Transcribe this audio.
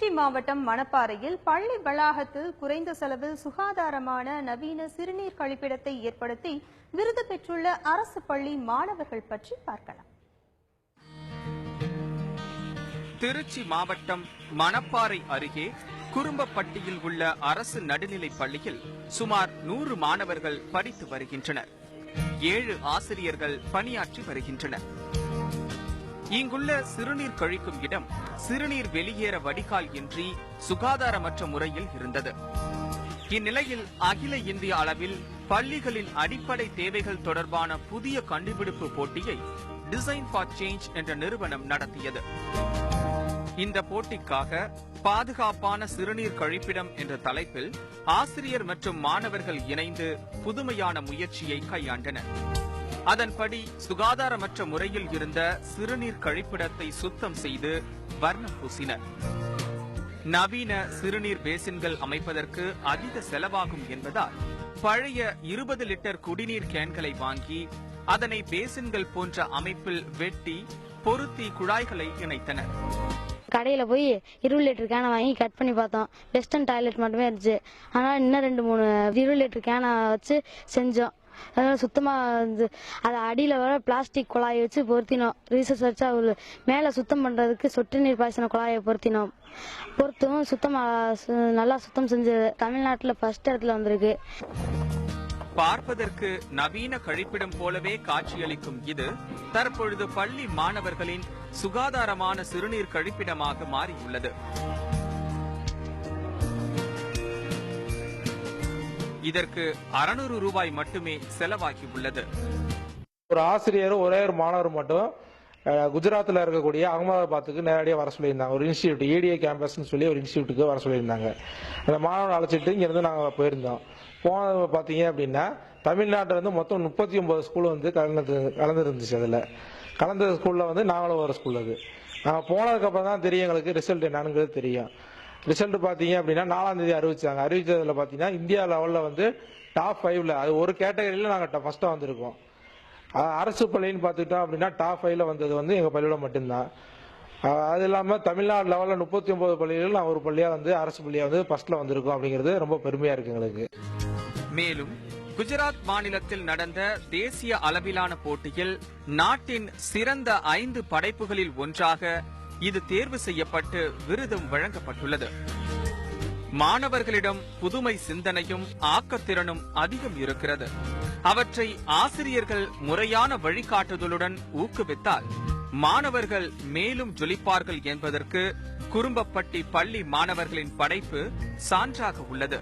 திருச்சி மாவட்டம் மணப்பாறையில் பள்ளி வளாகத்தில் குறைந்த செலவில் சுகாதாரமான நவீன சிறுநீர் கழிப்பிடத்தை ஏற்படுத்தி விருது பெற்றுள்ள அரசு பள்ளி மாணவர்கள் பற்றி பார்க்கலாம். திருச்சி மாவட்டம் மணப்பாறை அருகே குறும்பப்பட்டியில் உள்ள அரசு நடுநிலைப் பள்ளியில் சுமார் 100 மாணவர்கள் படித்து வருகின்றனர். 7 ஆசிரியர்கள் பணியாற்றி வருகின்றனர். இங்குள்ள சிறுநீர் கழிக்கும் இடம் சிறுநீர் வெளியேற வடிகால் இன்றி சுகாதாரமற்ற முறையில் இருந்தது. இந்நிலையில் அகில இந்திய அளவில் பள்ளிகளின் அடிப்படை தேவைகள் தொடர்பான புதிய கண்டுபிடிப்பு போட்டியை டிசைன் ஃபார் சேஞ்ச் என்ற நிறுவனம் நடத்தியது. இந்த போட்டிக்காக பாதுகாப்பான சிறுநீர் கழிப்பிடம் என்ற தலைப்பில் ஆசிரியர் மற்றும் மாணவர்கள் இணைந்து புதுமையான முயற்சியை கையாண்டனர். அதன்படி சுகாதாரமற்ற முறையில் இருந்த சிறுநீர் கழிப்பிடத்தை சுத்தம் செய்து வர்ணம் பூசினர். நவீன சிறுநீர் பேசின்கள் அமைப்பதற்கு அதிக செலவாகும் என்பதால் பழைய 20 லிட்டர் குடிநீர் கேன்களை வாங்கி அதனை பேசின்கள் போன்ற அமைப்பில் வெட்டி பொருத்தி குழாய்களை இணைத்தனர். கடையில் போய் 20 லிட்டர் கேனை வாங்கி கட் பண்ணி பார்த்தோம். வெஸ்டர்ன் டாய்லெட் மட்டுமே இருந்துச்சு. ஆனால் இன்னும் 2-3 20 லிட்டர் கேனை வச்சு செஞ்சோம். அதனால சுத்தமாக அதை அடியில் வர பிளாஸ்டிக் குழாயை வச்சு பொருத்தினோம். ரீசர்ச்சாக மேலே சுத்தம் பண்ணுறதுக்கு சொட்டு நீர் பாய்ச்சின குழாயை பொருத்தினோம். நல்லா சுத்தம் செஞ்சது. தமிழ்நாட்டில் ஃபர்ஸ்ட் இடத்துல வந்திருக்கு. பார்ப்பதற்கு நவீன கழிப்பிடம் போலவே காட்சியளிக்கும் இது தற்பொழுது பள்ளி மாணவர்களின் சுகாதாரமான சிறுநீர் கழிப்பிடமாக மாறியுள்ளது. இதற்கு 600 ரூபாய் மட்டுமே செலவாகியுள்ளது. ஒரு ஆசிரியர் ஒரே ஒரு மாணவர் மட்டும் குஜராத்தில் இருக்கக்கூடிய அகமதாபாத்துக்கு நேரடியாக வர சொல்லியிருந்தாங்க. ஒரு இன்ஸ்டியூட் ஏடிஏ கேம்பஸ்ன்னு சொல்லி ஒரு இன்ஸ்டியூட்டுக்கு வர சொல்லியிருந்தாங்க. அந்த மாணவரை அழைச்சிட்டு இங்கிருந்து நாங்கள் போயிருந்தோம். போனது பார்த்தீங்க அப்படின்னா தமிழ்நாட்டில் வந்து மொத்தம் 39 ஸ்கூல் வந்து கலந்துருந்துச்சு. அதில் கலந்த ஸ்கூலில் வந்து நாங்களும் ஒரு ஸ்கூல். அது நாங்கள் போனதுக்கப்புறம் தான் தெரியும் எங்களுக்கு ரிசல்ட் என்னங்கிறது தெரியும். ரிசல்ட் பார்த்தீங்க அப்படின்னா 4ஆம் தேதி அறிவிச்சாங்க. அறிவிச்சதில் பார்த்தீங்கன்னா இந்தியா லெவலில் வந்து டாப் 5ல் அது ஒரு கேட்டகரியில் நாங்கள் ஃபர்ஸ்ட்டாக வந்திருக்கோம். அரசு பள்ளின்னு பார்த்துக்கிட்டோம் அப்படின்னா டாப் 5ல் வந்தது வந்து எங்கள் பள்ளியோட மட்டும்தான். அது இல்லாமல் தமிழ்நாடு லெவலில் 39 பள்ளிகள் நான் ஒரு பள்ளியாக வந்து அரசு பள்ளியாக வந்து ஃபர்ஸ்ட்ல வந்திருக்கோம். அப்படிங்கிறது ரொம்ப பெருமையாக இருக்கு எங்களுக்கு. மேலும் குஜராத் மாநிலத்தில் நடந்த தேசிய அளவிலான போட்டியில் நாட்டின் சிறந்த 5 படைப்புகளில் ஒன்றாக இது தேர்வு செய்யப்பட்டு விருதும் வழங்கப்பட்டுள்ளது. மாணவர்களிடம் புதுமை சிந்தனையும் ஆக்கத்திறனும் அதிகம் இருக்கிறது. அவற்றை ஆசிரியர்கள் முறையான வழிகாட்டுதலுடன் ஊக்குவித்தால் மாணவர்கள் மேலும் ஜொலிப்பார்கள் என்பதற்கு குறும்பப்பட்டி பள்ளி மாணவர்களின் படைப்பு சான்றாக உள்ளது.